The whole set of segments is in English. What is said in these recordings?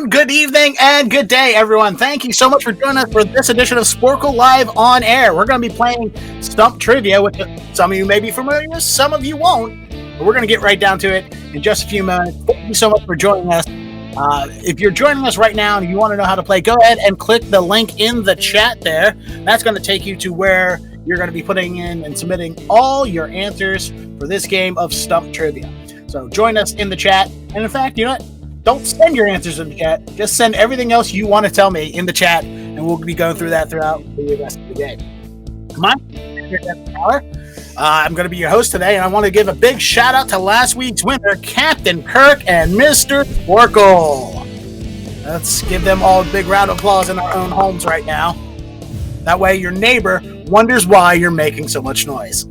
good evening, and good day, everyone. Thank you so much for joining us for this edition of Sporcle Live on Air. We're going to be playing Stump Trivia, which some of you may be familiar with, some of you won't. But we're going to get right down to it in just a few minutes. Thank you so much for joining us. If you're joining us right now and you want to know how to play, go ahead and click the link in the chat there. That's going to take you to where you're going to be putting in and submitting all your answers for this game of Stump Trivia. So join us in the chat. And in fact, you know what? Don't send your answers in the chat. Just send everything else you want to tell me in the chat, and we'll be going through that throughout the rest of the day. I'm going to be your host today, and I want to give a big shout out to last week's winner, Captain Kirk and Mr. Sporcle. Let's give them all a big round of applause in our own homes right now. That way your neighbor wonders why you're making so much noise.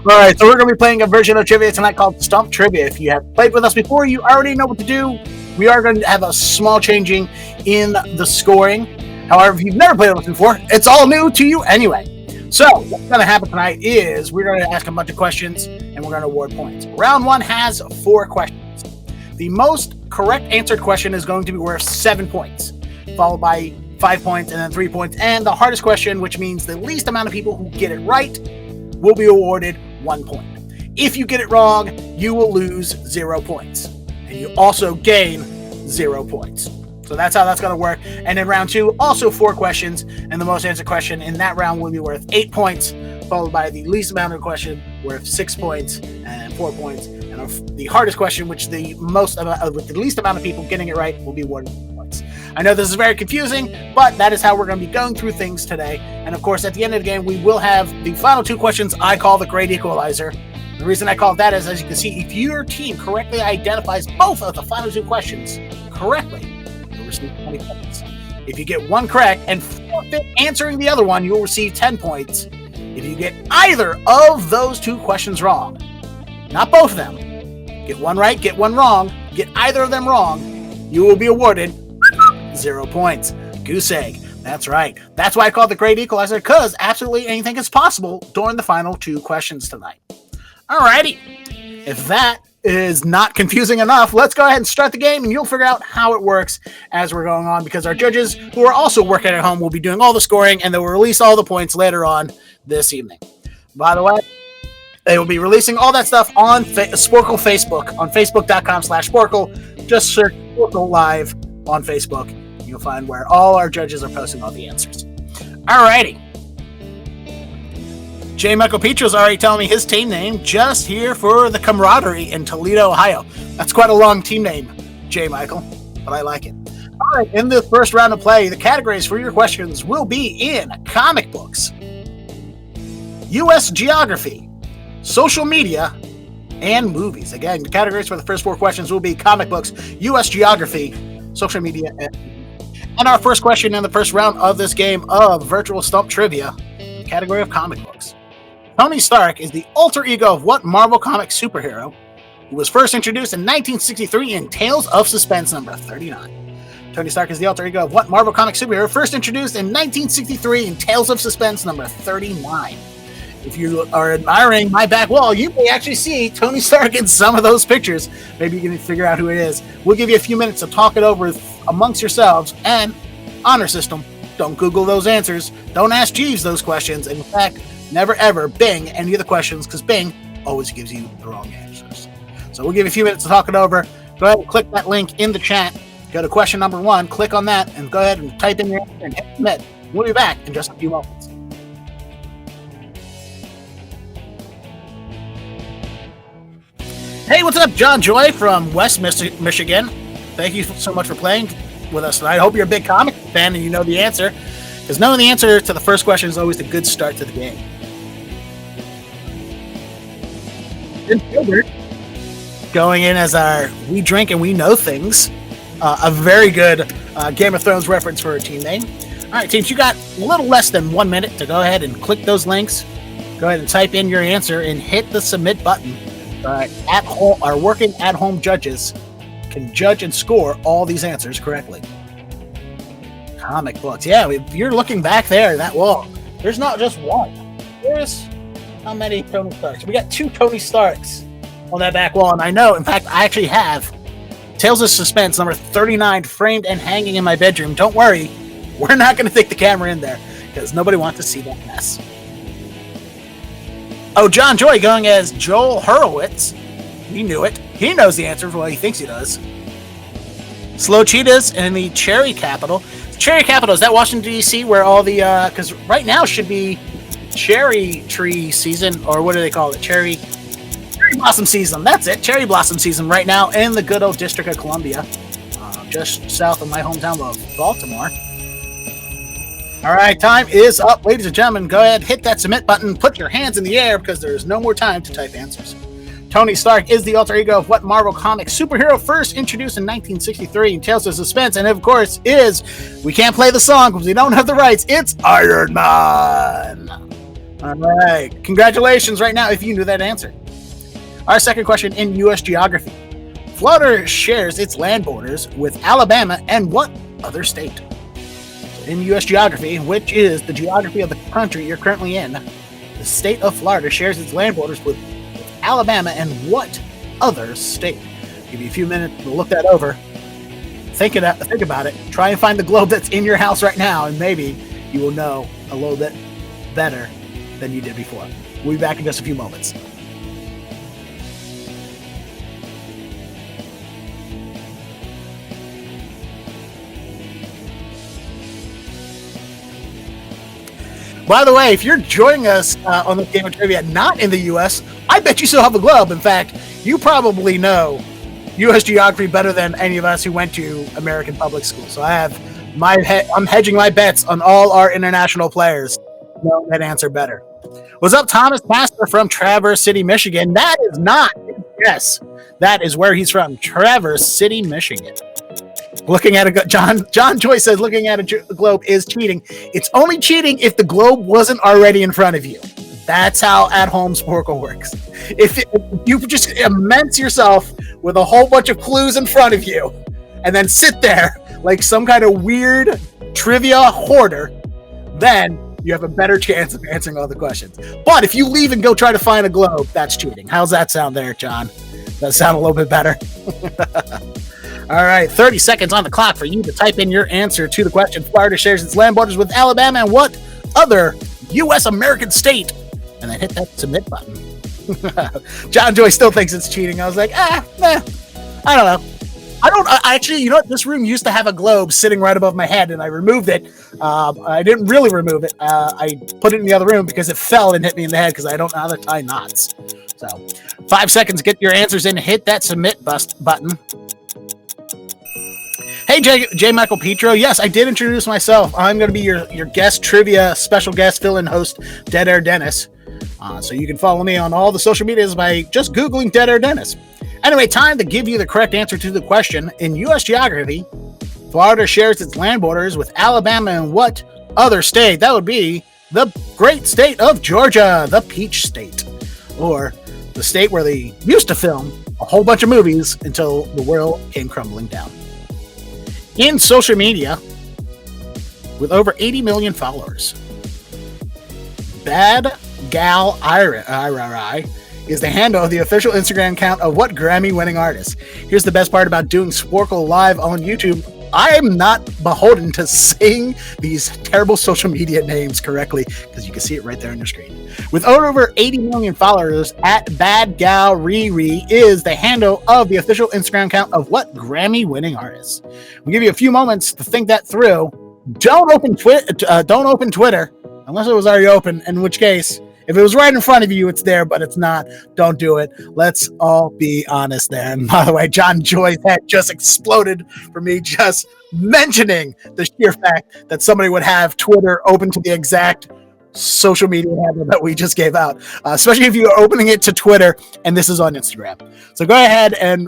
All right, so we're going to be playing a version of trivia tonight called Stump Trivia. If you have played with us before, you already know what to do. We are going to have a small changing in the scoring. However, if you've never played with us before, it's all new to you anyway. So what's going to happen tonight is we're going to ask a bunch of questions, and we're going to award points. Round one has 4 questions. The most correct answered question is going to be worth 7 points, followed by 5 points and then 3 points. And the hardest question, which means the least amount of people who get it right, will be awarded 1 point. If you get it wrong, you will lose 0 points. And you also gain 0 points. So that's how that's going to work. And in round 2, also 4 questions. And the most answered question in that round will be worth 8 points, followed by the least amount of question worth 6 points and 4 points. And the hardest question, which with the least amount of people getting it right, will be awarded points. I know this is very confusing, but that is how we're going to be going through things today. And of course, at the end of the game, we will have the final 2 questions I call the Great Equalizer. The reason I call it that is, as you can see, if your team correctly identifies both of the final 2 questions correctly, you'll receive 20 points. If you get one correct and forfeit answering the other one, you'll receive 10 points. If you get either of those 2 questions wrong, not both of them, get one right, get one wrong, get either of them wrong, you will be awarded 0 points. Goose egg. That's right. That's why I call it the Great Equalizer, because absolutely anything is possible during the final 2 questions tonight. Alrighty. If that is not confusing enough, let's go ahead and start the game, and you'll figure out how it works as we're going on, because our judges, who are also working at home, will be doing all the scoring, and they will release all the points later on this evening. By the way, they will be releasing all that stuff on Sporcle Facebook, on facebook.com/Sporcle. Just search Sporcle Live on Facebook. You'll find where all our judges are posting all the answers. Alrighty. J. Michael Petro's already telling me his team name, just here for the camaraderie in Toledo, Ohio. That's quite a long team name, J. Michael, but I like it. All right, in the first round of play, the categories for your questions will be in comic books, U.S. geography, social media, and movies. Again, the categories for the first 4 questions will be comic books, U.S. geography, social media, and our first question in the first round of this game of virtual Stump Trivia, the category of comic books. Tony Stark is the alter ego of what Marvel Comics superhero who was first introduced in 1963 in Tales of Suspense number 39? Tony Stark is the alter ego of what Marvel Comics superhero first introduced in 1963 in Tales of Suspense number 39? If you are admiring my back wall, you may actually see Tony Stark in some of those pictures. Maybe you can figure out who it is. We'll give you a few minutes to talk it over amongst yourselves. And honor system, don't Google those answers. Don't ask Jeeves those questions. And in fact, never ever Bing any of the questions, because Bing always gives you the wrong answers. So we'll give you a few minutes to talk it over. Go ahead and click that link in the chat. Go to question number 1, click on that, and go ahead and type in your answer and hit submit. We'll be back in just a few moments. Hey, what's up? John Joy from West Michigan. Thank you so much for playing with us tonight. I hope you're a big comic fan and you know the answer, because knowing the answer to the first question is always a good start to the game. Ben Gilbert going in as our We Drink and We Know Things. A very good Game of Thrones reference for a team name. All right, teams, you got a little less than 1 minute to go ahead and click those links. Go ahead and type in your answer and hit the submit button. Our working at-home judges can judge and score all these answers correctly. Comic books. Yeah, if you're looking back there, that wall, there's not just one. There's how many Tony Starks? We got 2 Tony Starks on that back wall, and I know, in fact, I actually have Tales of Suspense, number 39, framed and hanging in my bedroom. Don't worry, we're not going to take the camera in there because nobody wants to see that mess. Oh, John Joy going as Joel Hurwitz. He knew it. He knows the answer for what he thinks he does. Slow Cheetahs in the Cherry Capital. Cherry Capital, is that Washington, D.C., where all the, because right now should be cherry tree season, or what do they call it? Cherry blossom season. That's it. Cherry blossom season right now in the good old District of Columbia, just south of my hometown of Baltimore. All right, time is up, ladies and gentlemen. Go ahead, hit that submit button, put your hands in the air because there's no more time to type answers. Tony Stark is the alter ego of what Marvel Comics superhero first introduced in 1963 in Tales of Suspense, and of course is, we can't play the song because we don't have the rights, it's Iron Man. All right, congratulations right now if you knew that answer. Our second question in U.S. geography. Florida shares its land borders with Alabama and what other state? In U.S. geography, which is the geography of the country you're currently in, the state of Florida shares its land borders with Alabama and what other state? I'll give you a few minutes to look that over. Think about it. Try and find the globe that's in your house right now, and maybe you will know a little bit better than you did before. We'll be back in just a few moments. By the way, if you're joining us on the Game of Trivia not in the U.S., I bet you still have a globe. In fact, you probably know U.S. geography better than any of us who went to American public school. So I'm hedging my bets on all our international players to know that answer better. What's up, Thomas Pastor from Traverse City, Michigan? That is not, yes, that is where he's from, Traverse City, Michigan. Looking at John Joy says looking at a globe is cheating. It's only cheating if the globe wasn't already in front of you. That's how at-home Sporcle works. If you just immense yourself with a whole bunch of clues in front of you and then sit there like some kind of weird trivia hoarder, then you have a better chance of answering all the questions. But if you leave and go try to find a globe, that's cheating. How's that sound there, John? Does that sound a little bit better? All right, 30 seconds on the clock for you to type in your answer to the question. Florida shares its land borders with Alabama and what other U.S. American state? And then hit that submit button. John Joy still thinks it's cheating. I was like, I don't know. Actually, you know what? This room used to have a globe sitting right above my head, and I removed it. I didn't really remove it. I put it in the other room because it fell and hit me in the head because I don't know how to tie knots. So, 5 seconds, get your answers in, hit that submit button. Hey, J. Michael Petro. Yes, I did introduce myself. I'm going to be your guest trivia special guest fill-in host, Dead Air Dennis. So you can follow me on all the social medias by just Googling Dead Air Dennis. Anyway, time to give you the correct answer to the question. In U.S. geography, Florida shares its land borders with Alabama and what other state? That would be the great state of Georgia, the Peach State, or the state where they used to film a whole bunch of movies until the world came crumbling down. In social media, with over 80 million followers, Bad Gal Ira is the handle of the official Instagram account of what Grammy-winning artist? Here's the best part about doing Sporcle live on YouTube. I am not beholden to saying these terrible social media names correctly because you can see it right there on your screen. With over 80 million followers, at Bad Gal Riri is the handle of the official Instagram account of what Grammy-winning artist? We'll give you a few moments to think that through. Don't open Twitter unless it was already open, in which case, if it was right in front of you, it's there, but it's not. Don't do it. Let's all be honest there. And by the way, John Joy's head just exploded for me just mentioning the sheer fact that somebody would have Twitter open to the exact social media handle that we just gave out, especially if you're opening it to Twitter and this is on Instagram. So go ahead and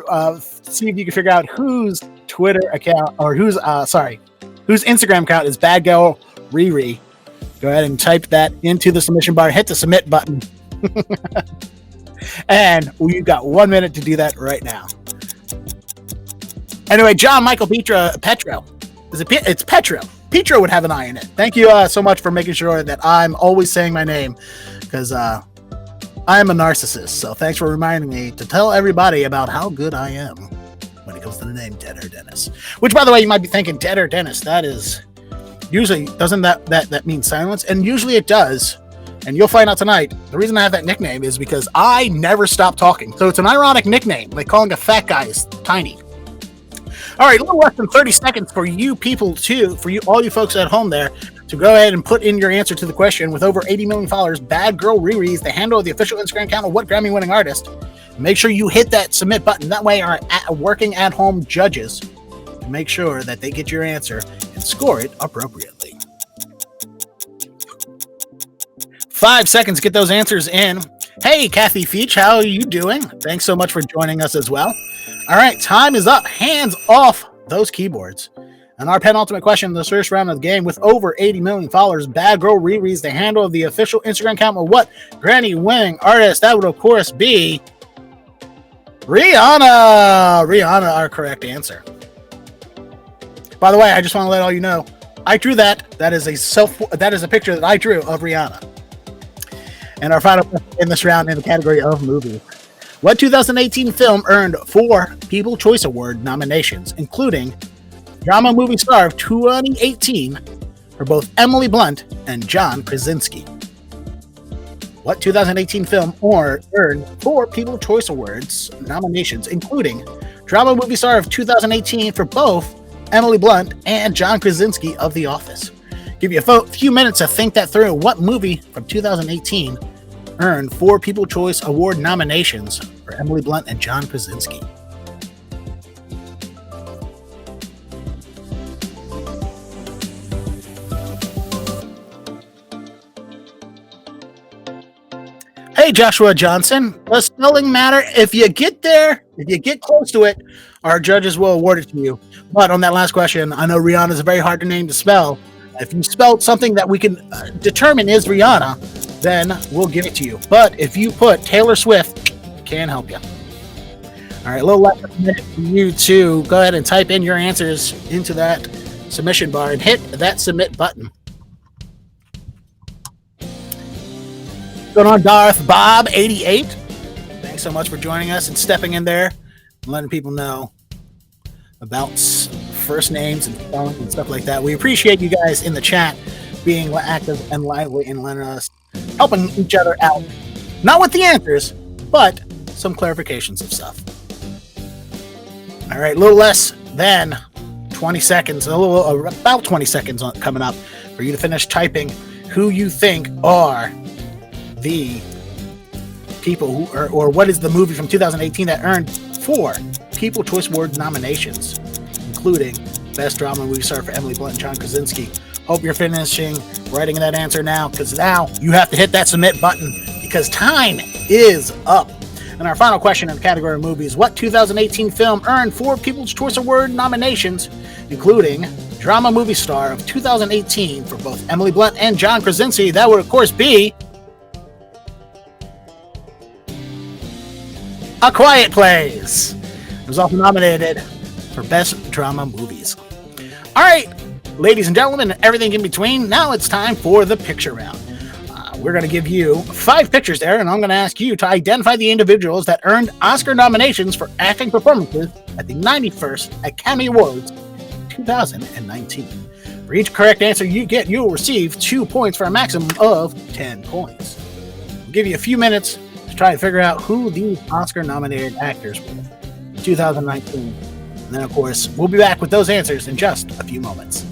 see if you can figure out whose Twitter account or whose Instagram account is Bad Gal Riri. Go ahead and type that into the submission bar. Hit the submit button. And we've got 1 minute to do that right now. Anyway, John Michael Petro. It's Petro. Petro would have an I in it. Thank you so much for making sure that I'm always saying my name because I am a narcissist. So thanks for reminding me to tell everybody about how good I am. when it comes to the name Dead Air Dennis. Which, by the way, you might be thinking, Dead Air Dennis, that is usually, doesn't that mean silence? And usually it does. And you'll find out tonight, the reason I have that nickname is because I never stop talking. So it's an ironic nickname, like calling a fat guy tiny. All right, a little less than 30 seconds for you people too, for you, all you folks at home there, to go ahead and put in your answer to the question. With over 80 million followers, Bad Girl Riri's the handle of the official Instagram account of what Grammy-winning artist? Make sure you hit that submit button. That way our working at-home judges can make sure that they get your answer and score it appropriately. 5 seconds to get those answers in. Hey, Kathy Feach, how are you doing? Thanks so much for joining us as well. All right, time is up. Hands off those keyboards. And our penultimate question in the first round of the game, with over 80 million followers, Bad Girl Riri's the handle of the official Instagram account of what Grammy-winning artist? That would, of course, be Rihanna. Rihanna, our correct answer. By the way, I just want to let all you know, I drew that. That is a picture that I drew of Rihanna. And our final question in this round in the category of movie. What 2018 film earned 4 People's Choice Award nominations, including Drama Movie Star of 2018 for both Emily Blunt and John Krasinski? What 2018 film earned 4 People's Choice Awards nominations, including Drama Movie Star of 2018 for both Emily Blunt and John Krasinski of The Office? Give you a few minutes to think that through. What movie from 2018 earned 4 People's Choice Award nominations for Emily Blunt and John Krasinski? Hey, Joshua Johnson, does spelling matter? If you get there, if you get close to it, our judges will award it to you. But on that last question, I know Rihanna is a very hard name to spell. If you spelled something that we can determine is Rihanna, then we'll give it to you. But if you put Taylor Swift, can't help you. All right, a little less than a minute for you to go ahead and type in your answers into that submission bar and hit that submit button. Going on, Darth Bob 88. Thanks so much for joining us and stepping in there and letting people know about first names and spelling and stuff like that. We appreciate you guys in the chat being active and lively and letting us helping each other out. Not with the answers, but some clarifications of stuff. All right, a little less than 20 seconds, about 20 seconds coming up for you to finish typing who you think are the people who are, or what is the movie from 2018 that earned 4 People's Choice Award nominations, including Best Drama Movie Star for Emily Blunt and John Krasinski. Hope you're finishing writing that answer now, because now you have to hit that submit button because time is up. And our final question in the category of movies, what 2018 film earned 4 People's Choice Award nominations, including Drama Movie Star of 2018 for both Emily Blunt and John Krasinski? That would, of course, be A Quiet Place. It was also nominated for Best Drama Movies. All right, ladies and gentlemen, and everything in between, now it's time for the picture round. We're going to give you 5 pictures there, and I'm going to ask you to identify the individuals that earned Oscar nominations for acting performances at the 91st Academy Awards 2019. For each correct answer you get, you'll receive 2 points for a maximum of 10 points. We'll give you a few minutes to try and figure out who these Oscar-nominated actors were in 2019. And then, of course, we'll be back with those answers in just a few moments.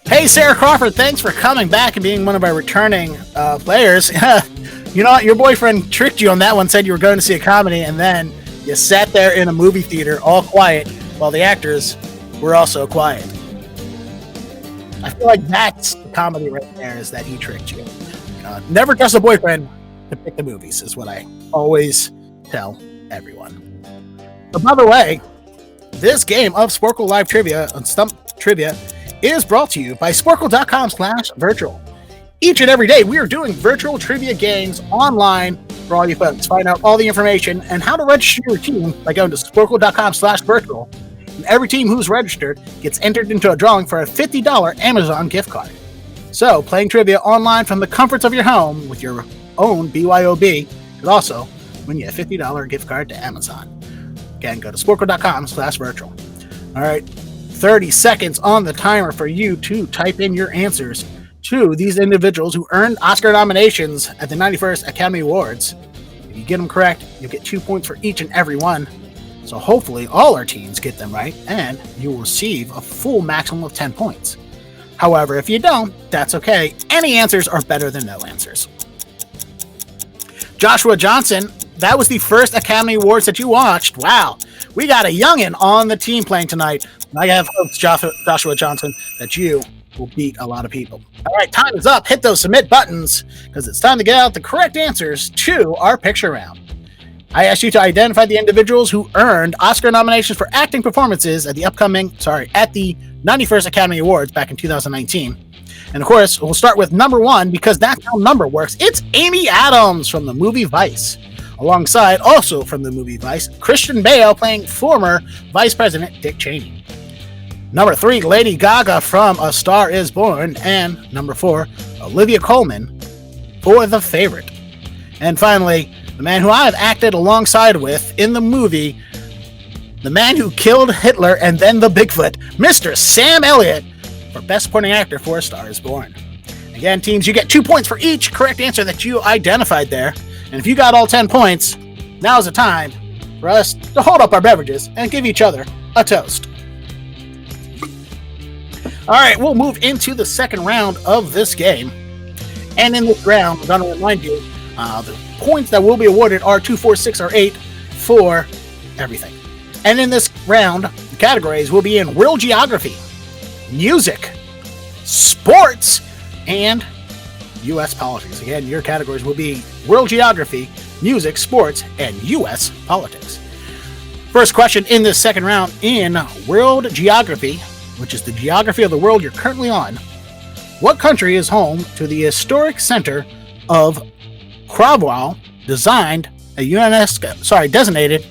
Hey, Sarah Crawford, thanks for coming back and being one of our returning players. You know what? Your boyfriend tricked you on that one, said you were going to see a comedy, and then you sat there in a movie theater all quiet while the actors were also quiet. I feel like that's the comedy right there, is that he tricked you. Never trust a boyfriend to pick the movies, is what I always tell everyone. But by the way, this game of Sporcle Live Trivia on Stump Trivia is brought to you by Sporcle.com/virtual. Each and every day, we are doing virtual trivia games online for all you folks. Find out all the information and how to register your team by going to Sporcle.com/virtual And every team who's registered gets entered into a drawing for a $50 Amazon gift card. So, playing trivia online from the comforts of your home with your own BYOB could also win you a $50 gift card to Amazon. Again, go to sporcle.com/virtual. All right, 30 seconds on the timer for you to type in your answers to these individuals who earned Oscar nominations at the 91st Academy Awards. If you get them correct, you'll get 2 points for each and every one. So hopefully all our teams get them right, and you will receive a full maximum of 10 points. However, if you don't, that's okay. Any answers are better than no answers. Joshua Johnson, that was the first Academy Awards that you watched. Wow. We got a youngin' on the team playing tonight. I have hopes, Joshua Johnson, that you will beat a lot of people. All right, time is up. Hit those submit buttons because it's time to get out the correct answers to our picture round. I asked you to identify the individuals who earned Oscar nominations for acting performances at the 91st Academy Awards back in 2019. And of course, we'll start with number one because that's how number works. It's Amy Adams from the movie Vice. Alongside, also from the movie Vice, Christian Bale playing former Vice President Dick Cheney. Number 3, Lady Gaga from A Star Is Born. And number 4, Olivia Colman for The Favorite. And finally, the man who I have acted alongside with in the movie The Man Who Killed Hitler and Then the Bigfoot, Mr. Sam Elliott for Best Supporting Actor for A Star Is Born. Again, teams, you get 2 points for each correct answer that you identified there. And if you got all 10 points, now's the time for us to hold up our beverages and give each other a toast. All right, we'll move into the second round of this game. And in this round, I'm going to remind you, the points that will be awarded are 2, 4, 6, or 8 for everything. And in this round, the categories will be in world geography, music, sports, and U.S. politics. Again, your categories will be world geography, music, sports, and U.S. politics. First question in this second round in world geography, which is the geography of the world you're currently on. What country is home to the historic center of Cromwell, designated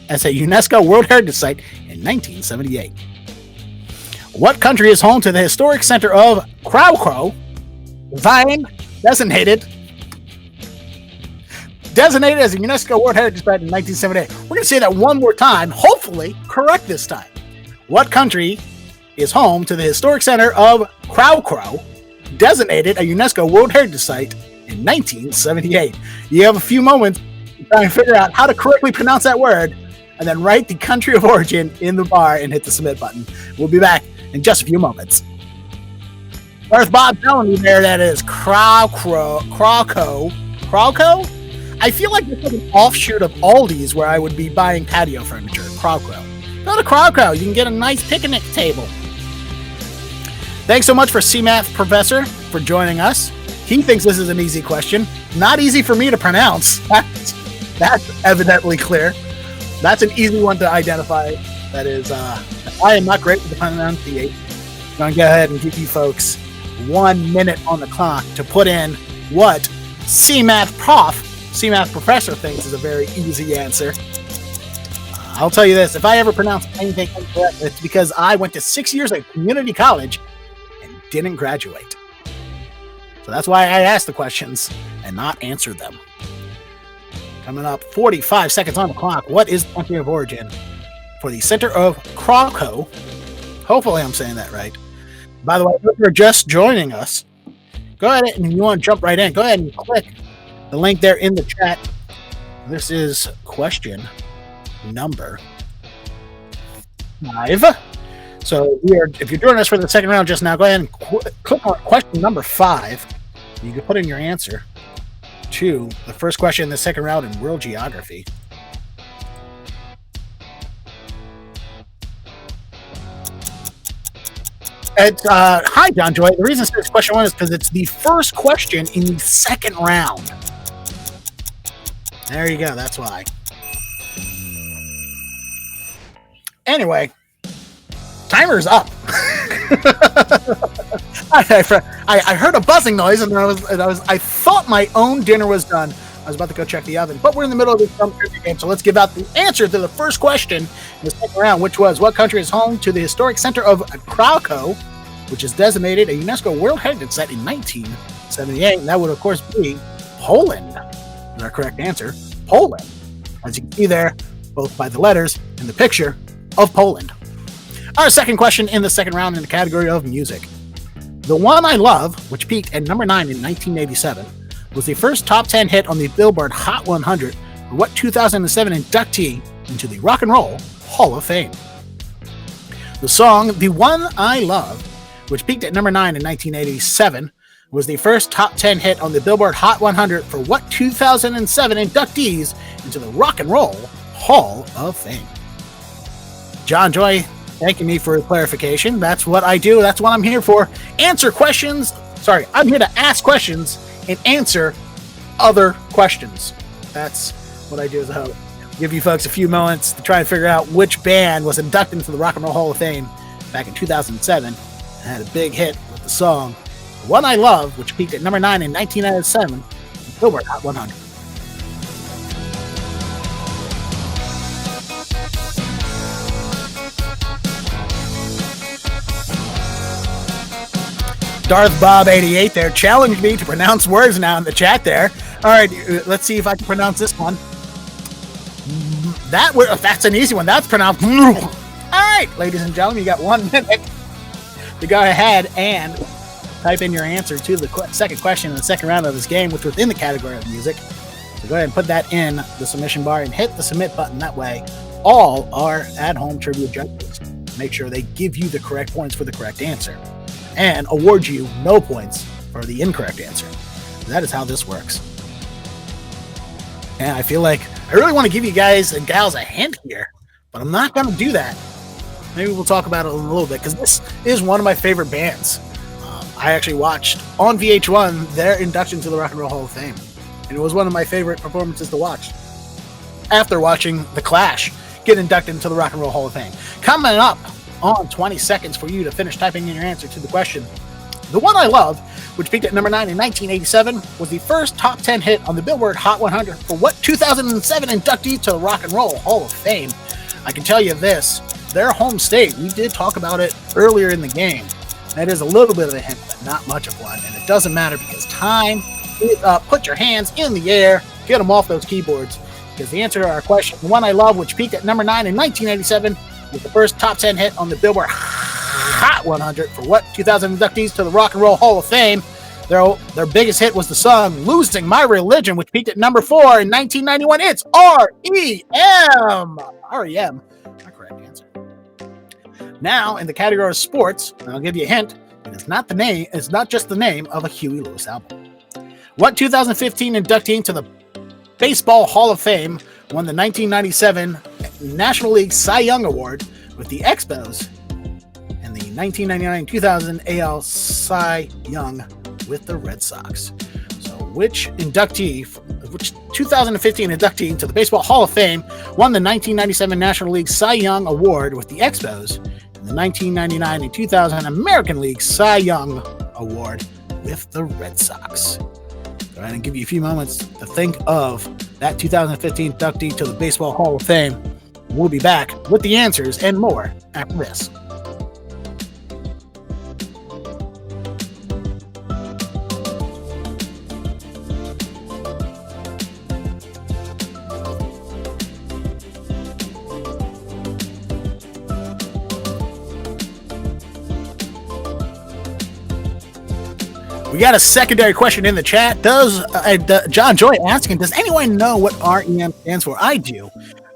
as a UNESCO World Heritage Site in 1978? What country is home to the historic center of Cromwell, designated as a UNESCO World Heritage Site in 1978? We're going to say that one more time, hopefully correct this time. What country is home to the historic center of Cromwell, designated a UNESCO World Heritage Site in 1978? You have a few moments to try and figure out how to correctly pronounce that word, and then write the country of origin in the bar and hit the submit button. We'll be back in just a few moments. Where's Bob telling me there that is Crowco? I feel like this is an offshoot of Aldi's where I would be buying patio furniture. Crowco. Go to Crowco. You can get a nice picnic table. Thanks so much for CMath Professor for joining us. He thinks this is an easy question. Not easy for me to pronounce. That's evidently clear. That's an easy one to identify. That is, I am not great with the pronunciation. I'm going to go ahead and give you folks 1 minute on the clock to put in what CMath Professor thinks is a very easy answer. I'll tell you this, if I ever pronounce anything incorrect, it's because I went to 6 years at community college and didn't graduate. So that's why I asked the questions and not answered them. Coming up, 45 seconds on the clock. What is the country of origin for the center of Cromwell? Hopefully I'm saying that right. By the way, if you're just joining us, go ahead and you want to jump right in. Go ahead and click the link there in the chat. This is question number 5. So if you're joining us for the second round just now, go ahead and click on question number 5. You can put in your answer to the first question in the second round in world geography. Hi, John Joy. The reason it's question 1 is because it's the first question in the second round. There you go. That's why. Anyway, timer's up. I heard a buzzing noise, and I thought my own dinner was done. I was about to go check the oven, but we're in the middle of this Stump trivia game, so let's give out the answer to the first question in the second round, which was, what country is home to the historic center of Krakow, which is designated a UNESCO World Heritage Site in 1978? And that would, of course, be Poland. Is our correct answer. Poland. As you can see there, both by the letters in the picture of Poland. Our second question in the second round in the category of music. The One I Love, which peaked at number 9 in 1987, was the first top 10 hit on the Billboard Hot 100 for what 2007 inductee into the Rock and Roll Hall of Fame? The song The One I Love, which peaked at number 9 in 1987, was the first top 10 hit on the Billboard Hot 100 for what 2007 inductees into the Rock and Roll Hall of Fame? John Joy thanking me for clarification. That's what I do. That's what I'm here for. Answer questions. Sorry, I'm here to ask questions and answer other questions. That's what I do as a host. Give you folks a few moments to try and figure out which band was inducted into the Rock and Roll Hall of Fame back in 2007 and had a big hit with the song The One I Love, which peaked at number 9 in 1997 on Billboard Hot 100. Darth Bob 88 there challenged me to pronounce words now in the chat there. All right, let's see if I can pronounce this one. That's an easy one. That's pronounced. All right, ladies and gentlemen, you got 1 minute to go ahead and type in your answer to the second question in the second round of this game, which was in the category of music. So go ahead and put that in the submission bar and hit the submit button. That way, all our at-home trivia judges make sure they give you the correct points for the correct answer and award you no points for the incorrect answer. That is how this works. And I feel like I really want to give you guys and gals a hint here, but I'm not going to do that. Maybe we'll talk about it in a little bit, because this is one of my favorite bands. I actually watched on VH1 their induction to the Rock and Roll Hall of Fame, and it was one of my favorite performances to watch after watching The Clash get inducted into the Rock and Roll Hall of Fame. Coming up on 20 seconds for you to finish typing in your answer to the question. The One I Love, which peaked at number 9 in 1987, was the first top 10 hit on the Billboard Hot 100 for what 2007 inductee to the Rock and Roll Hall of Fame? I can tell you this, their home state, we did talk about it earlier in the game. That is a little bit of a hint, but not much of one, and it doesn't matter because time is up. Put your hands in the air, get them off those keyboards, because the answer to our question, The One I Love, which peaked at number 9 in 1987, was the first top 10 hit on the Billboard Hot 100 for what 2000 inductees to the Rock and Roll Hall of Fame. Their biggest hit was the song Losing My Religion, which peaked at number 4 in 1991. It's R.E.M. R.E.M. Our correct answer. Now, in the category of sports, and I'll give you a hint, it's not just the name of a Huey Lewis album. What 2015 inductee into the Baseball Hall of Fame won the 1997 National League Cy Young Award with the Expos and the 1999-2000 AL Cy Young with the Red Sox? So which 2015 inductee into the Baseball Hall of Fame won the 1997 National League Cy Young Award with the Expos and the 1999 and 2000 American League Cy Young Award with the Red Sox? Go ahead and give you a few moments to think of that 2015 inductee to the Baseball Hall of Fame. We'll be back with the answers and more after this. We got a secondary question in the chat. Does John Joy asking, does anyone know what REM stands for? I do.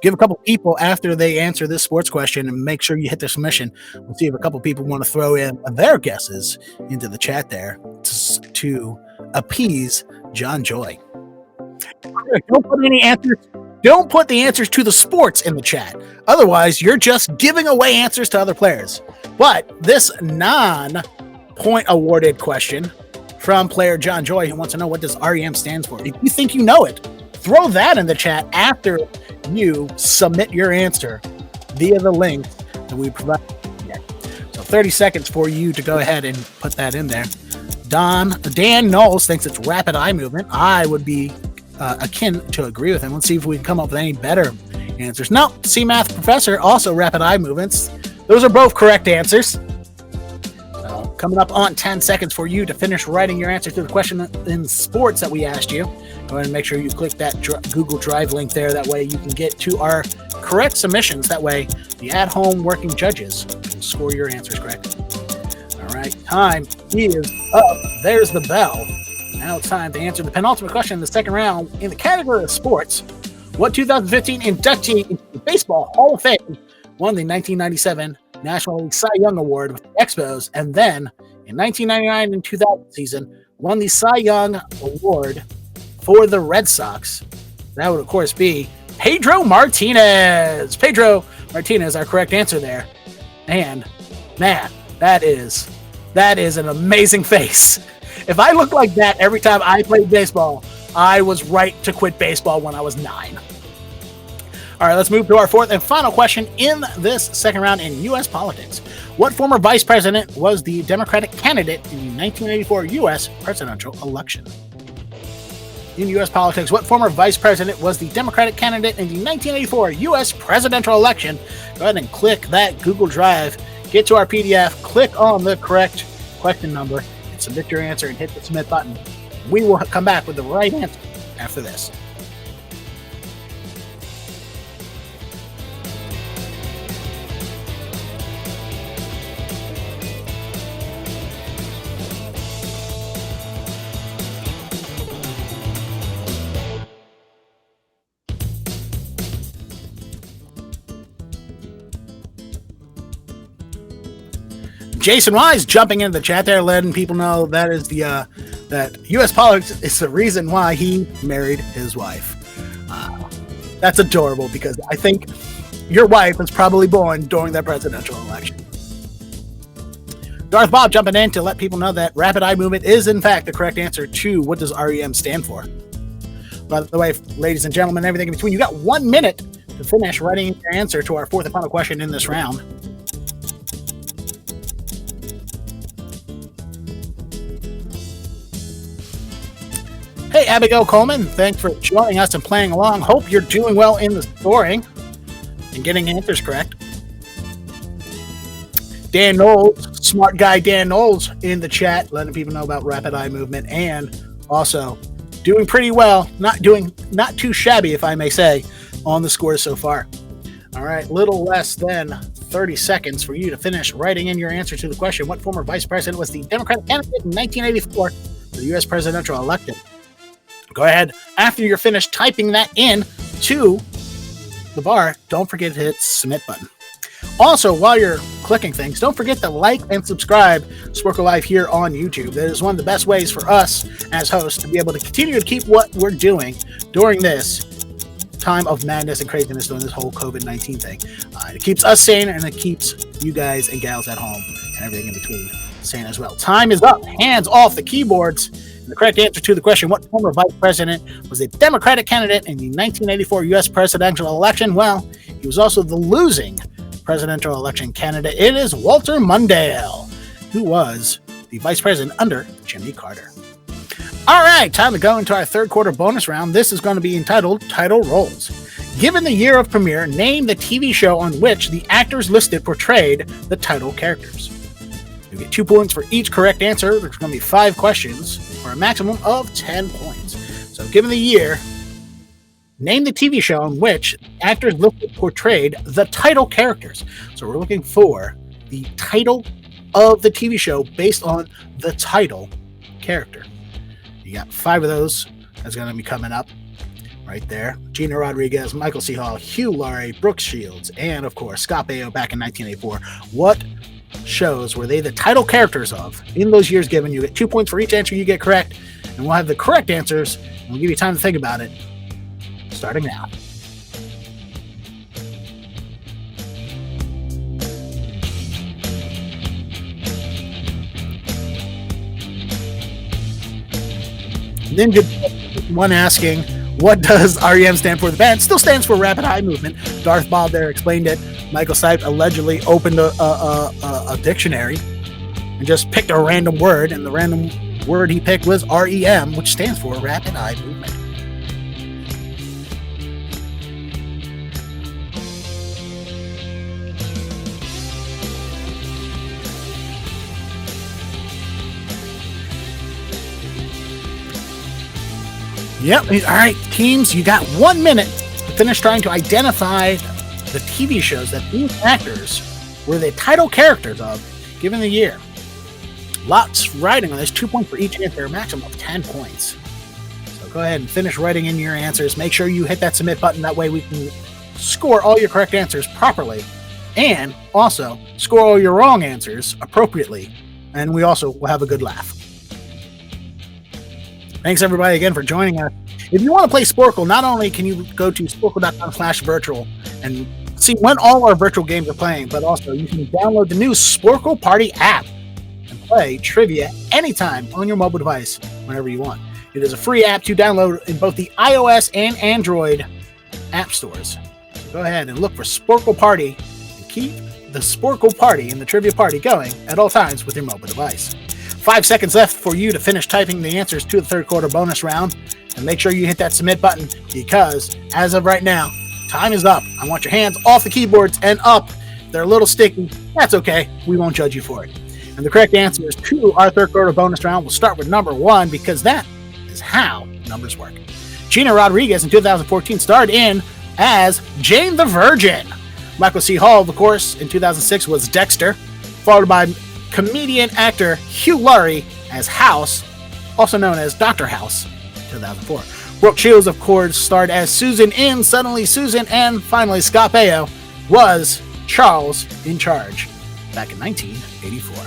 Give a couple people after they answer this sports question and make sure you hit their submission. We'll see if a couple people want to throw in their guesses into the chat there to appease John Joy. Don't put any answers. Don't put the answers to the sports in the chat. Otherwise, you're just giving away answers to other players. But this non-point awarded question from player John Joy, who wants to know what does REM stands for. If you think you know it, throw that in the chat after you submit your answer via the link that we provide. So 30 seconds for you to go ahead and put that in there. Dan Knowles thinks it's rapid eye movement. I would be akin to agree with him. Let's see if we can come up with any better answers. No, C Math Professor, also rapid eye movements. Those are both correct answers. Coming up on 10 seconds for you to finish writing your answer to the question in sports that we asked you. Go ahead and make sure you click that Google Drive link there. That way you can get to our correct submissions. That way the at-home working judges will score your answers correct. All right, time is up. There's the bell. Now it's time to answer the penultimate question in the second round. In the category of sports, what 2015 inductee into the Baseball Hall of Fame won the 1997 National League Cy Young Award with the Expos, and then in 1999 and 2000 season won the Cy Young Award for the Red Sox? That would, of course, be Pedro Martinez. Pedro Martinez, our correct answer there. And, man, that is an amazing face. If I looked like that every time I played baseball, I was right to quit baseball when I was 9. All right, let's move to our fourth and final question in this second round in U.S. politics. What former vice president was the Democratic candidate in the 1984 U.S. presidential election? In U.S. politics, what former vice president was the Democratic candidate in the 1984 U.S. presidential election? Go ahead and click that Google Drive, get to our PDF, click on the correct question number, and submit your answer and hit the submit button. We will come back with the right answer after this. Jason Wise jumping into the chat there, letting people know that is the that U.S. politics is the reason why he married his wife. That's adorable because I think your wife was probably born during that presidential election. Darth Bob jumping in to let people know that rapid eye movement is in fact the correct answer to what does REM stand for. By the way, ladies and gentlemen, everything in between, you got 1 minute to finish writing your answer to our fourth and final question in this round. Hey, Abigail Coleman, thanks for joining us and playing along. Hope you're doing well in the scoring and getting answers correct. Dan Knowles, smart guy Dan Knowles in the chat, letting people know about rapid eye movement and also doing pretty well, not too shabby, if I may say, on the scores so far. All right, little less than 30 seconds for you to finish writing in your answer to the question. What former vice president was the Democratic candidate in 1984 for the U.S. presidential election? Go ahead, after you're finished typing that in to the bar, don't forget to hit the submit button. Also, while you're clicking things, don't forget to like and subscribe Sporcle Live here on YouTube. That is one of the best ways for us as hosts to be able to continue to keep what we're doing during this time of madness and craziness during this whole COVID-19 thing. It keeps us sane and it keeps you guys and gals at home and everything in between sane as well. Time is up. Hands off the keyboards. And the correct answer to the question, what former vice president was a Democratic candidate in the 1984 U.S. presidential election? Well, he was also the losing presidential election candidate. It is Walter Mondale, who was the vice president under Jimmy Carter. All right, time to go into our third quarter bonus round. This is going to be entitled Title Roles. Given the year of premiere, name the TV show on which the actors listed portrayed the title characters. You get 2 points for each correct answer. There's going to be 5 questions for a maximum of 10 points. So given the year, name the TV show on which actors listed portrayed the title characters. So we're looking for the title of the TV show based on the title character. You got 5 of those. That's going to be coming up right there. Gina Rodriguez, Michael C. Hall, Hugh Laurie, Brooke Shields, and of course, Scott Baio back in 1984. What shows were they the title characters of in those years given? You get 2 points for each answer you get correct, and we'll have the correct answers, and we'll give you time to think about it starting now. Ninja one asking, what does REM stand for? The band still stands for Rapid Eye Movement. Darth Bob there explained it. Michael Stipe allegedly opened a dictionary and just picked a random word, and the random word he picked was REM, which stands for Rapid Eye Movement. Yep. All right, teams, you got 1 minute to finish trying to identify the TV shows that these actors were the title characters of, given the year. Lots writing on this. 2 points for each answer, a maximum of 10 points. So go ahead and finish writing in your answers. Make sure you hit that submit button. That way we can score all your correct answers properly, and also score all your wrong answers appropriately. And we also will have a good laugh. Thanks everybody again for joining us. If you want to play Sporcle, not only can you go to sporcle.com/virtual and see when all our virtual games are playing, but also you can download the new Sporcle Party app and play trivia anytime on your mobile device whenever you want. It is a free app to download in both the iOS and Android app stores. So go ahead and look for Sporcle Party and keep the Sporcle Party and the trivia party going at all times with your mobile device. 5 seconds left for you to finish typing the answers to the third quarter bonus round, and make sure you hit that submit button, because as of right now, time is up. I want your hands off the keyboards and up. They're a little sticky. That's okay. We won't judge you for it. And the correct answers to our third quarter bonus round will start with number 1, because that is how numbers work. Gina Rodriguez in 2014 starred in as Jane the Virgin. Michael C. Hall, of course, in 2006 was Dexter, followed by comedian actor Hugh Laurie as House, also known as Dr. House, 2004. Brooke Shields, of course, starred as Susan in Suddenly Susan, and finally Scott Baio was Charles in Charge back in 1984.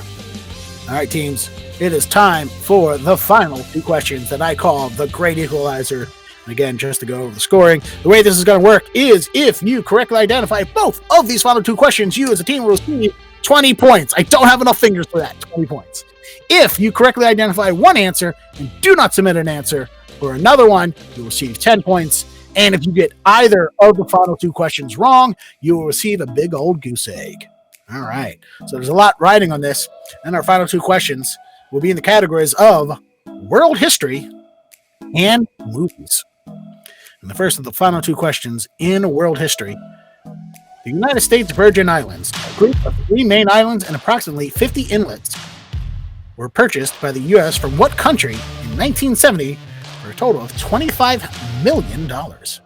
All right, teams, it is time for the final 2 questions that I call the Great Equalizer. And again, just to go over the scoring, the way this is going to work is if you correctly identify both of these final 2 questions, you as a team will receive 20 points. I don't have enough fingers for that. 20 points. If you correctly identify one answer and do not submit an answer for another one, you'll receive 10 points. And if you get either of the final 2 questions wrong, you will receive a big old goose egg. All right. So there's a lot riding on this. And our final 2 questions will be in the categories of world history and movies. And the first of the final 2 questions in world history: the United States Virgin Islands, a group of 3 main islands and approximately 50 inlets, were purchased by the U.S. from what country in 1970 for a total of $25 million? So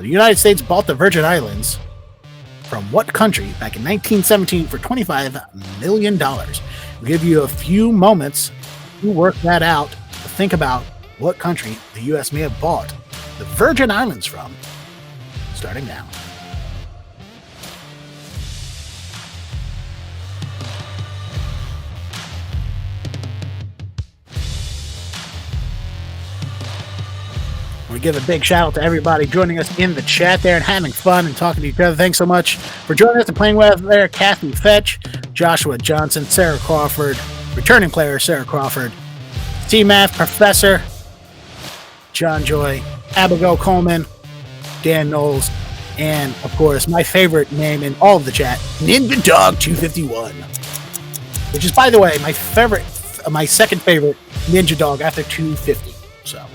the United States bought the Virgin Islands from what country back in 1917 for $25 million? We'll give you a few moments to work that out, to think about what country the U.S. may have bought the Virgin Islands from, starting now. We give a big shout out to everybody joining us in the chat there and having fun and talking to each other. Thanks so much for joining us and playing with us there. Kathy Fetch, Joshua Johnson, Sarah Crawford, returning player Sarah Crawford, T-Math Professor, John Joy, Abigail Coleman, Dan Knowles, and of course my favorite name in all of the chat, Ninja Dog 251, which is, by the way, my second favorite Ninja Dog after 250. So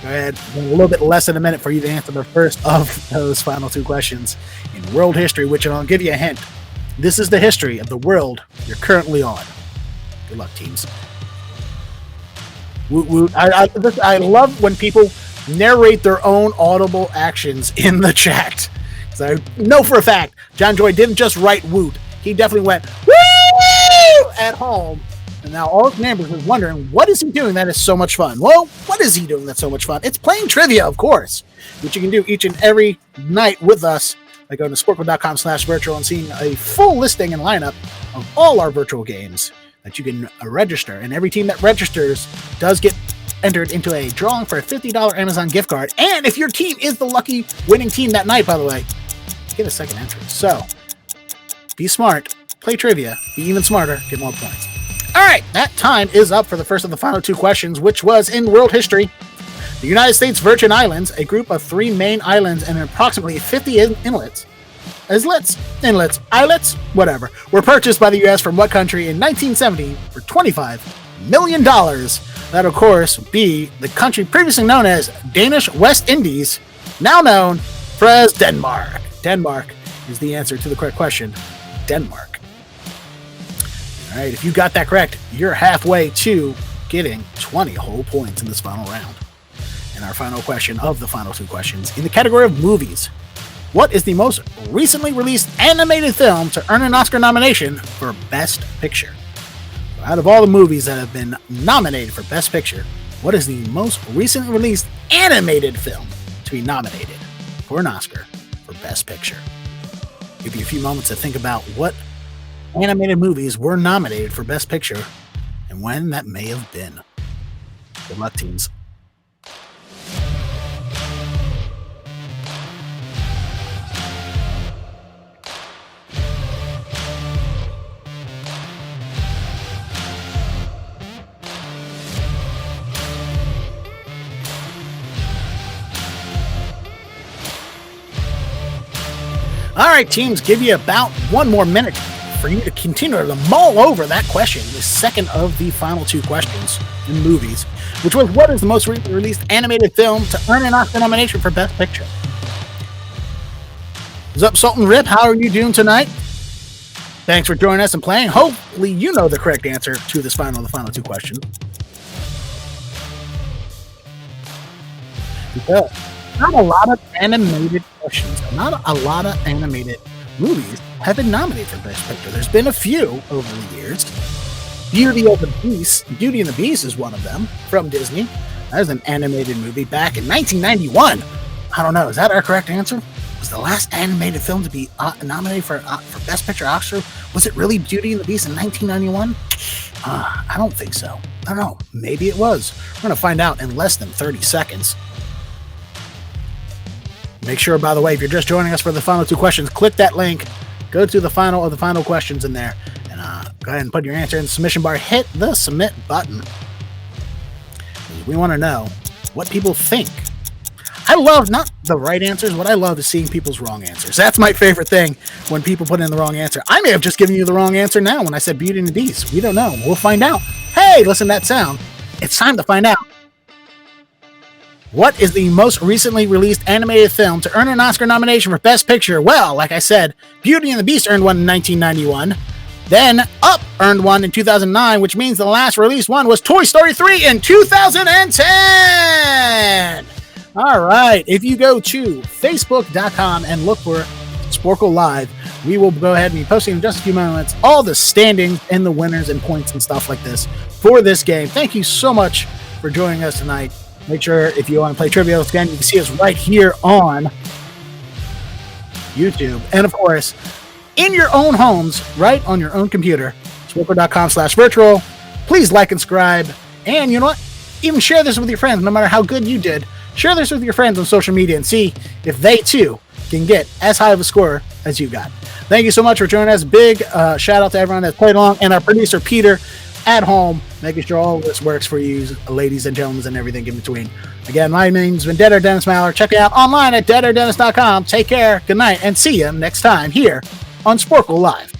go ahead, a little bit less than a minute for you to answer the first of those final 2 questions in world history, which I'll give you a hint. This is the history of the world you're currently on. Good luck, teams. Woot woot. I love when people narrate their own audible actions in the chat. So I know for a fact John Joy didn't just write woot. He definitely went woo at home. And now all his neighbors are wondering, what is he doing that is so much fun? Well, what is he doing that's so much fun? It's playing trivia, of course, which you can do each and every night with us by going to sporcle.com/virtual and seeing a full listing and lineup of all our virtual games that you can register. And every team that registers does get entered into a drawing for a $50 Amazon gift card. And if your team is the lucky winning team that night, by the way, get a second entry. So be smart, play trivia, be even smarter, get more points. All right, that time is up for the first of the final 2 questions, which was in world history. The United States Virgin Islands, a group of 3 main islands and approximately 50 islets, whatever, were purchased by the U.S. from what country in 1970 for $25 million? That, of course, be the country previously known as Danish West Indies, now known as Denmark. Denmark is the answer to the correct question. Denmark. All right, if you got that correct, you're halfway to getting 20 whole points in this final round. And And our final question of the final two questions in the category of movies. What is the most recently released animated film to earn an Oscar nomination for Best Picture? So out of all the movies that have been nominated for Best Picture, what is the most recently released animated film to be nominated for an Oscar for Best Picture? Give you a few moments to think about what animated movies were nominated for Best Picture and when that may have been. Good luck, teams. All right, teams, give you about one more minute for you to continue to mull over that question, the second of the final two questions in movies, which was what is the most recently released animated film to earn an Oscar nomination for Best Picture? What's up, Sultan Rip? How are you doing tonight? Thanks for joining us and playing. Hopefully you know the correct answer to the final two questions. Because not a lot of animated questions, not a lot of animated movies have been nominated for Best Picture. There's been a few over the years. Beauty and the Beast is one of them from Disney. That was an animated movie back in 1991. I don't know. Is that our correct answer? Was the last animated film to be nominated for Best Picture Oscar? Was it really Beauty and the Beast in 1991? I don't think so. I don't know. Maybe it was. We're going to find out in less than 30 seconds. Make sure, by the way, if you're just joining us for the final two questions, click that link, go to the final of the final questions in there, and go ahead and put your answer in the submission bar. Hit the submit button. We want to know what people think. I love not the right answers. What I love is seeing people's wrong answers. That's my favorite thing when people put in the wrong answer. I may have just given you the wrong answer now when I said Beauty and the Beast. We don't know. We'll find out. Hey, listen to that sound. It's time to find out. What is the most recently released animated film to earn an Oscar nomination for Best Picture? Well, like I said, Beauty and the Beast earned one in 1991. Then Up earned one in 2009, which means the last released one was Toy Story 3 in 2010. All right. If you go to facebook.com and look for Sporcle Live, we will go ahead and be posting in just a few moments all the standings and the winners and points and stuff like this for this game. Thank you so much for joining us tonight. Make sure if you want to play trivia again, you can see us right here on YouTube. And of course, in your own homes, right on your own computer, Sporcle.com/virtual. Please like and subscribe. And you know what? Even share this with your friends, no matter how good you did. Share this with your friends on social media and see if they too can get as high of a score as you got. Thank you so much for joining us. Big shout out to everyone that's played along, and our producer, Peter, at home, making sure all of this works for you, ladies and gentlemen, and everything in between. Again, my name's been Deader Dennis Mallard. Check me out online at deaderdennis.com. Take care, good night, and see you next time here on Sporcle Live.